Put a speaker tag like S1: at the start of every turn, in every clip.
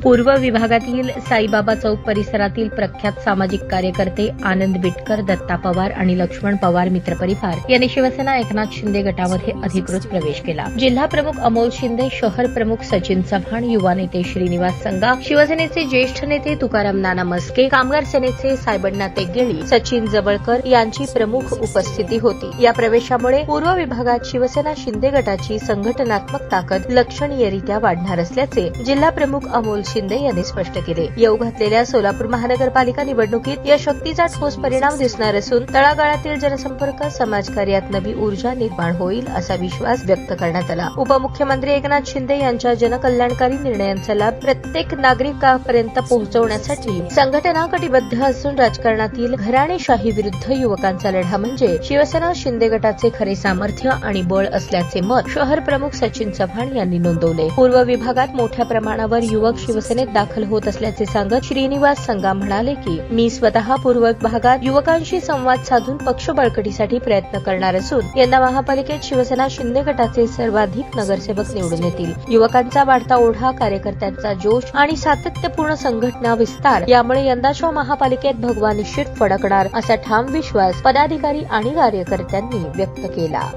S1: पूर्व विभागातील साईबाबा चौक परिसरातील प्रख्यात सामाजिक कार्यकर्ते आनंद बिटकर, दत्ता पवार आणि लक्ष्मण पवार मित्रपरिवार यांनी शिवसेना एकनाथ शिंदे गटामध्ये अधिकृत प्रवेश केला। जिल्हा प्रमुख अमोल शिंदे, शहर प्रमुख सचिन चव्हाण, युवा नेते श्रीनिवास संगा, शिवसेनेचे ज्येष्ठ नेते तुकाराम नाना मस्के, कामगार सेनेचे सायबण्णा तेगेळी, सचिन जवळकर यांची प्रमुख उपस्थिती होती। या प्रवेशामुळे पूर्व विभागात शिवसेना शिंदे गटाची संघटनात्मक ताकद लक्षणीयरित्या वाढणार असल्याचे जिल्हा प्रमुख अमोल शिंदे यांनी स्पष्ट केले। येऊ घातलेल्या सोलापूर महानगरपालिका निवडणुकीत या शक्तीचा ठोस परिणाम दिसणार असून तळागाळातील जनसंपर्क समाजकार्यात नवी ऊर्जा निर्माण होईल असा विश्वास व्यक्त करण्यात आला। उपमुख्यमंत्री एकनाथ शिंदे यांच्या जनकल्याणकारी निर्णयांचा लाभ प्रत्येक नागरिकांपर्यंत पोहोचवण्यासाठी संघटना कटिबद्ध असून राजकारणातील घराणेशाही विरुद्ध युवकांचा लढा म्हणजे शिवसेना शिंदे गटाचे खरे सामर्थ्य आणि बळ असल्याचे मत शहर प्रमुख सचिन चव्हाण यांनी नोंदवले। पूर्व विभागात मोठ्या प्रमाणावर युवक शिवसेनेत दाखल होत असल्याचे सांगत श्रीनिवास संगा म्हणाले की मी स्वतः पूर्व विभागात युवकांशी संवाद साधून पक्ष बळकटीसाठी प्रयत्न करणार असून यंदा महापालिकेत शिवसेना शिंदे गटाचे सर्वाधिक नगरसेवक निवडून येतील। युवकांचा वाढता ओढा, कार्यकर्त्यांचा जोश आणि सातत्यपूर्ण संघटना विस्तार यामुळे यंदाच्या महापालिकेत भगवा निश्चित फडकणार असा ठाम विश्वास पदाधिकारी आणि कार्यकर्त्यांनी व्यक्त केला।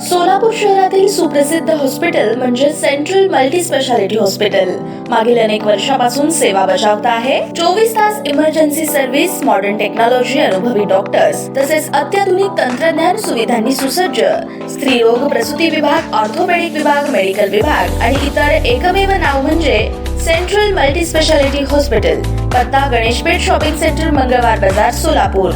S2: सोलापूर शहरातील सुप्रसिद्ध हॉस्पिटल म्हणजे सेंट्रल मल्टी स्पेशालिटी हॉस्पिटल मागील अनेक वर्षापासून सेवा बजावत आहे। 24 तास इमर्जन्सी सर्व्हिस, मॉडर्न टेक्नॉलॉजी, अनुभवी डॉक्टर्स तसेच अत्याधुनिक तंत्रज्ञान सुविधांनी सुसज्ज स्त्रीरोग प्रसूती विभाग, ऑर्थोपेडिक विभाग, मेडिकल विभाग आणि इतर एकमेव नाव म्हणजे सेंट्रल मल्टी स्पेशालिटी हॉस्पिटल। पत्ता गणेशपेठ शॉपिंग सेंटर, मंगळवार बाजार, सोलापूर।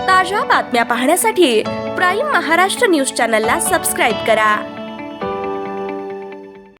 S2: ताज्या बातम्या पाहण्यासाठी प्राईम महाराष्ट्र न्यूज चॅनलला सबस्क्राईब करा।